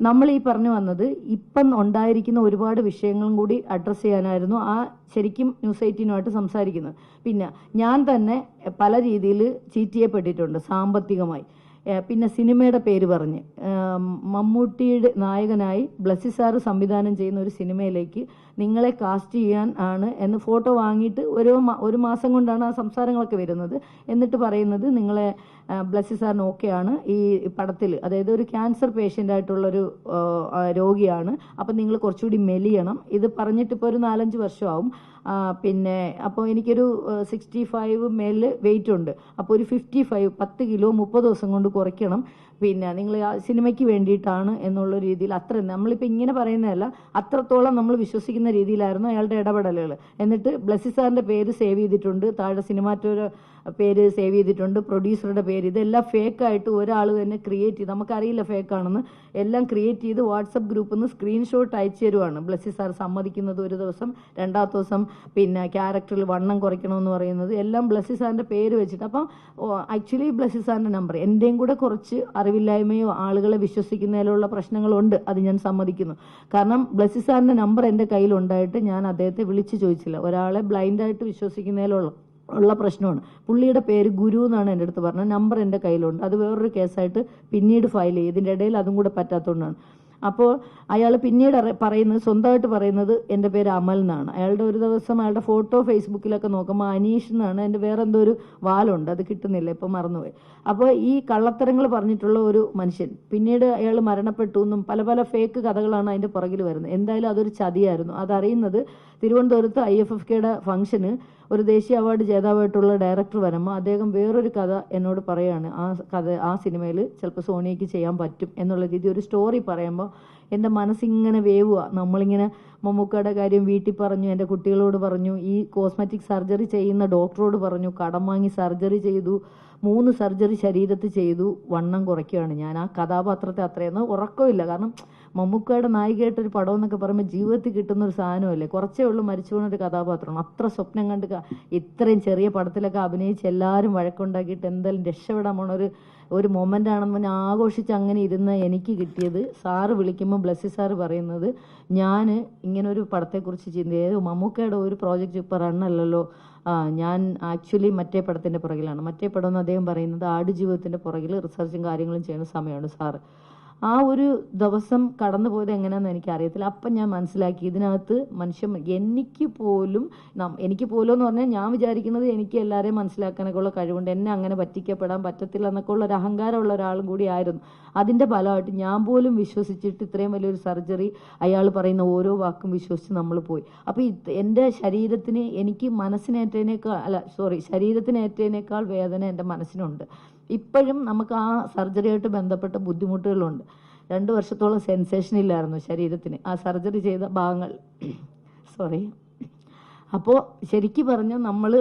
നമ്മൾ ഈ പറഞ്ഞു വന്നത് ഇപ്പം ഉണ്ടായിരിക്കുന്ന ഒരുപാട് വിഷയങ്ങളും കൂടി അഡ്രസ്സ് ചെയ്യാനായിരുന്നു ആ ശരിക്കും ന്യൂസ് 18 സംസാരിക്കുന്നത്. പിന്നെ ഞാൻ തന്നെ പല രീതിയിൽ ചീറ്റ് ചെയ്യപ്പെട്ടിട്ടുണ്ട് സാമ്പത്തികമായി. പിന്നെ സിനിമയുടെ പേര് പറഞ്ഞ് മമ്മൂട്ടിയുടെ നായകനായി ബ്ലസ്സി സാറ് സംവിധാനം ചെയ്യുന്ന ഒരു സിനിമയിലേക്ക് നിങ്ങളെ കാസ്റ്റ് ചെയ്യാൻ ആണ് എന്ന് ഫോട്ടോ വാങ്ങിയിട്ട് ഒരു മാസം കൊണ്ടാണ് ആ സംസാരങ്ങളൊക്കെ വരുന്നത്. എന്നിട്ട് പറയുന്നത് നിങ്ങളെ ബ്ലസ്സി സാറിന് ഓക്കെയാണ് ഈ പടത്തിൽ, അതായത് ഒരു ക്യാൻസർ പേഷ്യൻ്റ് ആയിട്ടുള്ളൊരു രോഗിയാണ്, അപ്പം നിങ്ങൾ കുറച്ചുകൂടി മെലിയണം. ഇത് പറഞ്ഞിട്ട് ഇപ്പോൾ ഒരു 4-5 വർഷമാവും. പിന്നെ അപ്പോൾ എനിക്കൊരു 65 മേലിൽ വെയിറ്റ് ഉണ്ട്. അപ്പോൾ ഒരു 55 10 കിലോ 30 ദിവസം കൊണ്ട് കുറയ്ക്കണം. പിന്നെ നിങ്ങൾ ആ സിനിമയ്ക്ക് വേണ്ടിയിട്ടാണ് എന്നുള്ള രീതിയിൽ അത്ര നമ്മളിപ്പോൾ ഇങ്ങനെ പറയുന്നതല്ല, അത്രത്തോളം നമ്മൾ വിശ്വസിക്കുന്ന രീതിയിലായിരുന്നു അയാളുടെ ഇടപെടലുകൾ. എന്നിട്ട് ബ്ലസ്സി സാറിൻ്റെ പേര് സേവ് ചെയ്തിട്ടുണ്ട്, താഴെ സിനിമാറ്റോര പേര് സേവ് ചെയ്തിട്ടുണ്ട്, പ്രൊഡ്യൂസറുടെ പേര്, ഇതെല്ലാം ഫേക്കായിട്ട് ഒരാൾ തന്നെ ക്രിയേറ്റ് ചെയ്ത്, നമുക്കറിയില്ല ഫേക്കാണെന്ന്, എല്ലാം ക്രിയേറ്റ് ചെയ്ത് വാട്സപ്പ് ഗ്രൂപ്പിൽ നിന്ന് സ്ക്രീൻഷോട്ട് അയച്ചു തരുവാണ്. ബ്ലസ്സി സാർ സമ്മതിക്കുന്നത് ഒരു ദിവസം, രണ്ടാമത്തെ ദിവസം പിന്നെ ക്യാരക്ടറിൽ വണ്ണം കുറയ്ക്കണമെന്ന് പറയുന്നത് എല്ലാം ബ്ലസ്സി സാറിൻ്റെ പേര് വെച്ചിട്ട്. അപ്പം ആക്ച്വലി ബ്ലസ്സി സാറിൻ്റെ നമ്പർ, എൻ്റെയും കൂടെ കുറച്ച് അറിവില്ലായ്മയോ ആളുകളെ വിശ്വസിക്കുന്നതിലുള്ള പ്രശ്നങ്ങളുണ്ട്, അത് ഞാൻ സമ്മതിക്കുന്നു. കാരണം ബ്ലസ്സി സാറിൻ്റെ നമ്പർ എൻ്റെ കയ്യിലുണ്ടായിട്ട് ഞാൻ അദ്ദേഹത്തെ വിളിച്ച് ചോദിച്ചില്ല. ഒരാളെ ബ്ലൈൻഡായിട്ട് വിശ്വസിക്കുന്നതിലുള്ള പ്രശ്നമാണ്. പുള്ളിയുടെ പേര് ഗുരു എന്നാണ് എൻ്റെ അടുത്ത് പറഞ്ഞത്, നമ്പർ എൻ്റെ കയ്യിലുണ്ട്. അത് വേറൊരു കേസായിട്ട് പിന്നീട് ഫയൽ ചെയ്യും, ഇതിൻ്റെ ഇടയിൽ അതും കൂടെ പറ്റാത്തതുകൊണ്ടാണ്. അപ്പോൾ അയാൾ പിന്നീട് പറയുന്നത്, സ്വന്തമായിട്ട് പറയുന്നത് എൻ്റെ പേര് അമൽ എന്നാണ്. അയാളുടെ ഒരു ദിവസം അയാളുടെ ഫോട്ടോ ഫേസ്ബുക്കിലൊക്കെ നോക്കുമ്പോൾ അനീഷ് എന്നാണ്, എൻ്റെ വേറെ എന്തോ ഒരു വാലുണ്ട്, അത് കിട്ടുന്നില്ല, ഇപ്പം മറന്നുപോയി. അപ്പോൾ ഈ കള്ളത്തരങ്ങൾ പറഞ്ഞിട്ടുള്ള ഒരു മനുഷ്യൻ പിന്നീട് അയാൾ മരണപ്പെട്ടു എന്നും പല പല ഫേക്ക് കഥകളാണ് അതിൻ്റെ പുറകിൽ വരുന്നത്. എന്തായാലും അതൊരു ചതിയായിരുന്നു. അതറിയുന്നത് തിരുവനന്തപുരത്ത് IFFKയുടെ ഫംഗ്ഷന് ഒരു ദേശീയ അവാർഡ് ജേതാവായിട്ടുള്ള ഡയറക്ടർ വരുമ്പോൾ അദ്ദേഹം വേറൊരു കഥ എന്നോട് പറയാണ്, ആ സിനിമയിൽ ചിലപ്പോൾ സോണിയയ്ക്ക് ചെയ്യാൻ പറ്റും എന്നുള്ള രീതി ഒരു സ്റ്റോറി പറയുമ്പോൾ എൻ്റെ മനസ്സിങ്ങനെ വേവുക. നമ്മളിങ്ങനെ മമ്മൂക്കയുടെ കാര്യം വീട്ടിൽ പറഞ്ഞു, എൻ്റെ കുട്ടികളോട് പറഞ്ഞു, ഈ കോസ്മെറ്റിക് സർജറി ചെയ്യുന്ന ഡോക്ടറോട് പറഞ്ഞു, കടം വാങ്ങി സർജറി ചെയ്തു, 3 സർജറി ശരീരത്തിൽ ചെയ്തു, വണ്ണം കുറയ്ക്കുകയാണ് ഞാൻ. ആ കഥാപാത്രത്തെ അത്രയൊന്നും ഉറക്കമില്ല. കാരണം മമ്മൂക്കയുടെ നായികയായിട്ടൊരു പടം എന്നൊക്കെ പറയുമ്പോൾ ജീവിതത്തിൽ കിട്ടുന്ന ഒരു സാധനമല്ലേ, കുറച്ചേ ഉള്ളൂ മരിച്ചു പോകുന്നൊരു കഥാപാത്രമാണ്. അത്ര സ്വപ്നം കണ്ട് ഇത്രയും ചെറിയ പടത്തിലൊക്കെ അഭിനയിച്ച് എല്ലാവരും വഴക്കുണ്ടാക്കിയിട്ട് എന്തായാലും രക്ഷപ്പെടാൻ പോണ ഒരു മൊമെൻ്റ് ആണെന്ന് പറഞ്ഞാൽ ആഘോഷിച്ച് അങ്ങനെ ഇരുന്ന് എനിക്ക് കിട്ടിയത്, സാറ് വിളിക്കുമ്പോൾ ബ്ലസ്സി സാറ് പറയുന്നത്, ഞാൻ ഇങ്ങനെ ഒരു പടത്തെക്കുറിച്ച് ചിന്തയത് മമ്മൂക്കയുടെ ഒരു പ്രോജക്റ്റ് ഇപ്പോൾ റണ്ണല്ലല്ലോ, ഞാൻ ആക്ച്വലി മറ്റേ പടത്തിൻ്റെ പുറകിലാണ്. മറ്റേ പടം എന്ന് അദ്ദേഹം പറയുന്നത് ആടുജീവിതത്തിൻ്റെ പുറകിൽ റിസർച്ചും കാര്യങ്ങളും ചെയ്യുന്ന സമയമാണ് സാറ്. ആ ഒരു ദിവസം കടന്നു പോയത് എങ്ങനെയാണെന്ന് എനിക്കറിയത്തില്ല. അപ്പം ഞാൻ മനസ്സിലാക്കി ഇതിനകത്ത് എനിക്ക് പോലും എന്ന് പറഞ്ഞാൽ ഞാൻ വിചാരിക്കുന്നത് എനിക്ക് എല്ലാവരെയും മനസ്സിലാക്കാനൊക്കെ ഉള്ള കഴിവുണ്ട്, എന്നെ അങ്ങനെ പറ്റിക്കപ്പെടാൻ പറ്റത്തില്ല എന്നൊക്കെ ഉള്ള ഒരു അഹങ്കാരമുള്ള ഒരാളും കൂടി ആയിരുന്നു. അതിൻ്റെ ഫലമായിട്ട് ഞാൻ പോലും വിശ്വസിച്ചിട്ട് ഇത്രയും വലിയൊരു സർജറി, അയാൾ പറയുന്ന ഓരോ വാക്കും വിശ്വസിച്ച് നമ്മൾ പോയി. അപ്പോൾ എൻ്റെ ശരീരത്തിന് ശരീരത്തിനേറ്റതിനേക്കാൾ വേദന എൻ്റെ മനസ്സിനുണ്ട്. ഇപ്പോഴും നമുക്ക് ആ സർജറിയായിട്ട് ബന്ധപ്പെട്ട ബുദ്ധിമുട്ടുകളുണ്ട്. 2 വർഷത്തോളം സെൻസേഷൻ ഇല്ലായിരുന്നു ശരീരത്തിന്, ആ സർജറി ചെയ്ത ഭാഗങ്ങൾ. അപ്പോൾ ശരിക്കും പറഞ്ഞാൽ നമ്മൾ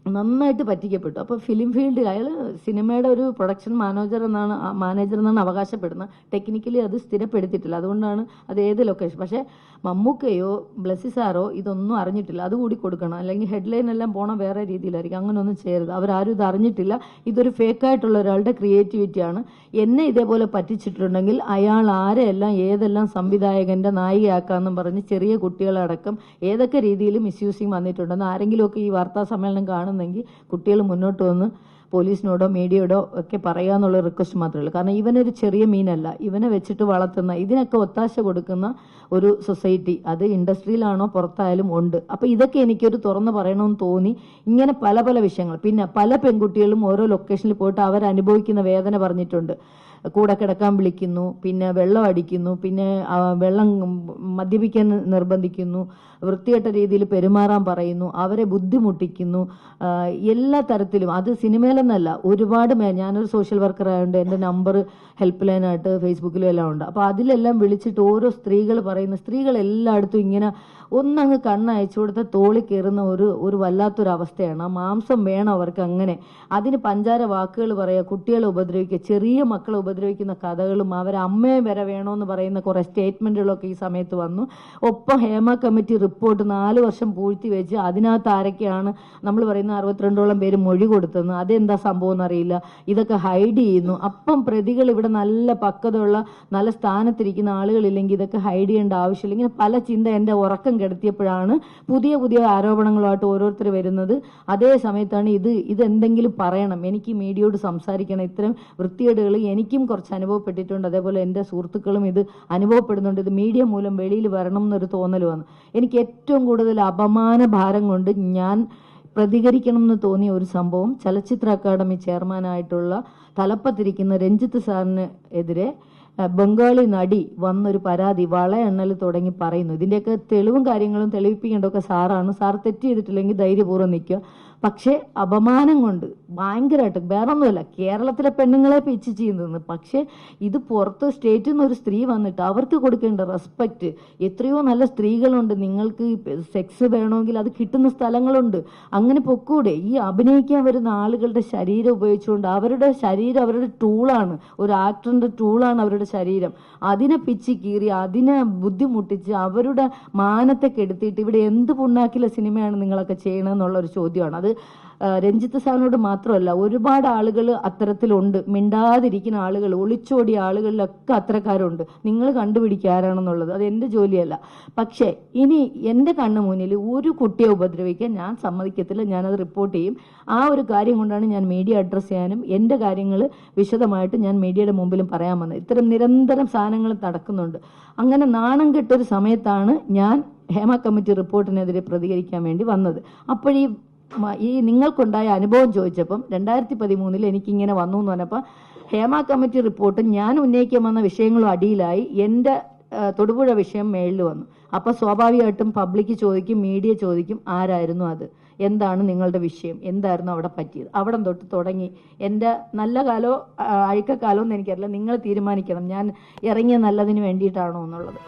നന്നായിട്ട് പറ്റിക്കപ്പെട്ടു. അപ്പോൾ ഫിലിം ഫീൽഡിൽ അയാൾ സിനിമയുടെ ഒരു പ്രൊഡക്ഷൻ മാനേജർ എന്നാണ് അവകാശപ്പെടുന്നത്. ടെക്നിക്കലി അത് സ്ഥിരപ്പെടുത്തിയിട്ടില്ല, അതുകൊണ്ടാണ് അത് ഏത് ലൊക്കേഷൻ. പക്ഷേ മമ്മൂക്കയോ ബ്ലസ്സി സാറോ ഇതൊന്നും അറിഞ്ഞിട്ടില്ല, അതുകൂടി കൊടുക്കണം. അല്ലെങ്കിൽ ഹെഡ്ലൈൻ എല്ലാം പോണ വേറെ രീതിയിലായിരിക്കും. അങ്ങനെയൊന്നും ചെയ്യരുത്. അവരാരും ഇത് അറിഞ്ഞിട്ടില്ല. ഇതൊരു ഫേക്കായിട്ടുള്ള ഒരാളുടെ ക്രിയേറ്റിവിറ്റിയാണ്. എന്നെ ഇതേപോലെ പറ്റിച്ചിട്ടുണ്ടെങ്കിൽ അയാൾ ആരെയെല്ലാം ഏതെല്ലാം സംവിധായകൻ്റെ നായികയാക്കാമെന്നും പറഞ്ഞ് ചെറിയ കുട്ടികളടക്കം ഏതൊക്കെ രീതിയിൽ മിസ്യൂസിങ് വന്നിട്ടുണ്ടെന്ന് ആരെങ്കിലുമൊക്കെ ഈ വാർത്താ സമ്മേളനം കാണുന്നെങ്കിൽ കുട്ടികൾ മുന്നോട്ട് വന്ന് പോലീസിനോടോ മീഡിയയോടോ ഒക്കെ പറയാന്നുള്ള റിക്വസ്റ്റ് മാത്രമേ ഉള്ളൂ. കാരണം ഇവനൊരു ചെറിയ മീനല്ല, ഇവനെ വെച്ചിട്ട് വളർത്തുന്ന, ഇതിനൊക്കെ ഒത്താശ കൊടുക്കുന്ന ഒരു സൊസൈറ്റി, അത് ഇൻഡസ്ട്രിയിലാണോ പുറത്തായാലും ഉണ്ട്. അപ്പോൾ ഇതൊക്കെ എനിക്കൊരു തുറന്ന് പറയണമെന്ന് തോന്നി. ഇങ്ങനെ പല പല വിഷയങ്ങൾ. പിന്നെ പല പെൺകുട്ടികളും ഓരോ ലൊക്കേഷനിൽ പോയിട്ട് അവരനുഭവിക്കുന്ന വേദന പറഞ്ഞിട്ടുണ്ട്. കൂടെ കിടക്കാൻ വിളിക്കുന്നു, പിന്നെ വെള്ളം അടിക്കുന്നു, പിന്നെ വെള്ളം മദ്യപിക്കാൻ നിർബന്ധിക്കുന്നു, വൃത്തികെട്ട രീതിയിൽ പെരുമാറാൻ പറയുന്നു, അവരെ ബുദ്ധിമുട്ടിക്കുന്നു, എല്ലാ തരത്തിലും. അത് സിനിമയിലെന്നല്ല, ഒരുപാട് ഞാനൊരു സോഷ്യൽ വർക്കർ ആയതുകൊണ്ട് എൻ്റെ നമ്പർ ഹെൽപ്പ് ലൈനായിട്ട് ഫേസ്ബുക്കിലും എല്ലാം ഉണ്ട്. അപ്പോൾ അതിലെല്ലാം വിളിച്ചിട്ട് ഓരോ സ്ത്രീകൾ പറയുന്ന, സ്ത്രീകൾ എല്ലായിടത്തും ഇങ്ങനെ ഒന്നങ്ങ് കണ്ണയച്ചു കൊടുത്ത തോളി കയറുന്ന ഒരു വല്ലാത്തൊരവസ്ഥയാണ്. ആ മാംസം വേണം അവർക്ക് അങ്ങനെ. അതിന് പഞ്ചാര വാക്കുകൾ പറയുക, കുട്ടികളെ ഉപദ്രവിക്കുക, ചെറിയ മക്കളെ ഉപദ്രവിക്കുന്ന കഥകളും അവരമ്മയെ വരെ വേണമെന്ന് പറയുന്ന കുറേ സ്റ്റേറ്റ്മെൻറ്റുകളൊക്കെ ഈ സമയത്ത് വന്നു. ഒപ്പം ഹേമ കമ്മിറ്റി റിപ്പോർട്ട് 4 വർഷം പൂഴ്ത്തി വെച്ച് അതിനകത്ത് ആരൊക്കെയാണ് നമ്മൾ പറയുന്ന 62ഓളം പേര് മൊഴി കൊടുത്തെന്ന്, അതെന്താ സംഭവം എന്നറിയില്ല, ഇതൊക്കെ ഹൈഡ് ചെയ്യുന്നു. അപ്പം പ്രതികൾ ഇവിടെ നല്ല പക്വതയുള്ള നല്ല സ്ഥാനത്തിരിക്കുന്ന ആളുകളില്ലെങ്കിൽ ഇതൊക്കെ ഹൈഡ് ചെയ്യേണ്ട ആവശ്യമില്ല. ഇങ്ങനെ പല ചിന്ത എൻ്റെ ഉറക്കം കെടുത്തിയപ്പോഴാണ് പുതിയ പുതിയ ആരോപണങ്ങളുമായിട്ട് ഓരോരുത്തർ വരുന്നത്. അതേ സമയത്താണ് ഇതെന്തെങ്കിലും പറയണം, എനിക്ക് മീഡിയയോട് സംസാരിക്കണം, ഇത്തരം വൃത്തികേടുകൾ എനിക്കും കുറച്ച് അനുഭവപ്പെട്ടിട്ടുണ്ട്, അതേപോലെ എൻ്റെ സുഹൃത്തുക്കളും ഇത് അനുഭവപ്പെടുന്നുണ്ട്, ഇത് മീഡിയ മൂലം വെളിയിൽ വരണം എന്നൊരു തോന്നൽ വന്നു. എനിക്ക് ഏറ്റവും കൂടുതൽ അപമാന ഭാരം കൊണ്ട് ഞാൻ പ്രതികരിക്കണം എന്ന് തോന്നിയ ഒരു സംഭവം, ചലച്ചിത്ര അക്കാദമി ചെയർമാനായിട്ടുള്ള തലപ്പത്തിരിക്കുന്ന രഞ്ജിത്ത് സാറിന് എതിരെ ബംഗാളി നടി വന്നൊരു പരാതി വളയെണ്ണൽ തുടങ്ങി പറയുന്നു. ഇതിൻ്റെയൊക്കെ തെളിവും കാര്യങ്ങളും തെളിയിപ്പിക്കേണ്ടതൊക്കെ സാറാണ്. സാർ തെറ്റ് ചെയ്തിട്ടില്ലെങ്കിൽ ധൈര്യപൂർവ്വം നിൽക്കുക. പക്ഷേ അപമാനം കൊണ്ട് ഭയങ്കരമായിട്ട്, വേറൊന്നുമല്ല, കേരളത്തിലെ പെണ്ണുങ്ങളെ പിച്ച് ചെയ്യുന്നത്. പക്ഷേ ഇത് പുറത്ത് സ്റ്റേറ്റിൽ നിന്ന് ഒരു സ്ത്രീ വന്നിട്ട് അവർക്ക് കൊടുക്കേണ്ട റെസ്പെക്റ്റ്, എത്രയോ നല്ല സ്ത്രീകളുണ്ട്, നിങ്ങൾക്ക് സെക്സ് വേണമെങ്കിൽ അത് കിട്ടുന്ന സ്ഥലങ്ങളുണ്ട്, അങ്ങനെ പൊക്കൂടെ. ഈ അഭിനയിക്കാൻ വരുന്ന ആളുകളുടെ ശരീരം ഉപയോഗിച്ചുകൊണ്ട്, അവരുടെ ശരീരം അവരുടെ ടൂളാണ്, ഒരു ആക്ടറിൻ്റെ ടൂളാണ് അവരുടെ ശരീരം, അതിനെ പിച്ച് കീറി അതിനെ ബുദ്ധിമുട്ടിച്ച് അവരുടെ മാനത്തെ കെടുത്തിയിട്ട് ഇവിടെ എന്ത് പുണ്ണാക്കിലെ സിനിമയാണ് നിങ്ങളൊക്കെ ചെയ്യണമെന്നുള്ളൊരു ചോദ്യമാണ്. അത് രഞ്ജിത്ത് സാറിനോട് മാത്രമല്ല, ഒരുപാട് ആളുകൾ അത്തരത്തിലുണ്ട്, മിണ്ടാതിരിക്കുന്ന ആളുകൾ, ഒളിച്ചോടിയ ആളുകളിലൊക്കെ അത്തരക്കാരുണ്ട്. നിങ്ങൾ കണ്ടുപിടിക്കുക ആരാണെന്നുള്ളത്, അത് എൻ്റെ ജോലിയല്ല. പക്ഷേ ഇനി എൻ്റെ കണ്ണു മുന്നിൽ ഒരു കുട്ടിയെ ഉപദ്രവിക്കാൻ ഞാൻ സമ്മതിക്കത്തില്ല, ഞാനത് റിപ്പോർട്ട് ചെയ്യും. ആ ഒരു കാര്യം കൊണ്ടാണ് ഞാൻ മീഡിയ അഡ്രസ്സ് ചെയ്യാനും എൻ്റെ കാര്യങ്ങൾ വിശദമായിട്ട് ഞാൻ മീഡിയയുടെ മുമ്പിലും പറയാൻ വന്നത്. ഇത്തരം നിരന്തരം സാധനങ്ങൾ നടക്കുന്നുണ്ട്. അങ്ങനെ നാണം കെട്ടൊരു സമയത്താണ് ഞാൻ ഹേമ കമ്മിറ്റി റിപ്പോർട്ടിനെതിരെ പ്രതികരിക്കാൻ വേണ്ടി വന്നത്. അപ്പോഴീ നിങ്ങൾക്കുണ്ടായ അനുഭവം ചോദിച്ചപ്പം 2013 എനിക്കിങ്ങനെ വന്നു എന്ന് പറഞ്ഞപ്പോൾ ഹേമ കമ്മിറ്റി റിപ്പോർട്ട് ഞാൻ ഉന്നയിക്കാൻ വന്ന വിഷയങ്ങളും അടിയിലായി, എൻ്റെ തൊടുപുഴ വിഷയം മേളിൽ വന്നു. അപ്പോൾ സ്വാഭാവികമായിട്ടും പബ്ലിക് ചോദിക്കും, മീഡിയ ചോദിക്കും, ആരായിരുന്നു അത്, എന്താണ് നിങ്ങളുടെ വിഷയം, എന്തായിരുന്നു അവിടെ പറ്റിയത്. അവിടെ തൊട്ട് തുടങ്ങി എൻ്റെ നല്ല കാലോ അഴുക്കക്കാലോ എന്ന് എനിക്കറിയില്ല, നിങ്ങൾ തീരുമാനിക്കണം ഞാൻ ഇറങ്ങിയ നല്ലതിന് വേണ്ടിയിട്ടാണോ എന്നുള്ളത്.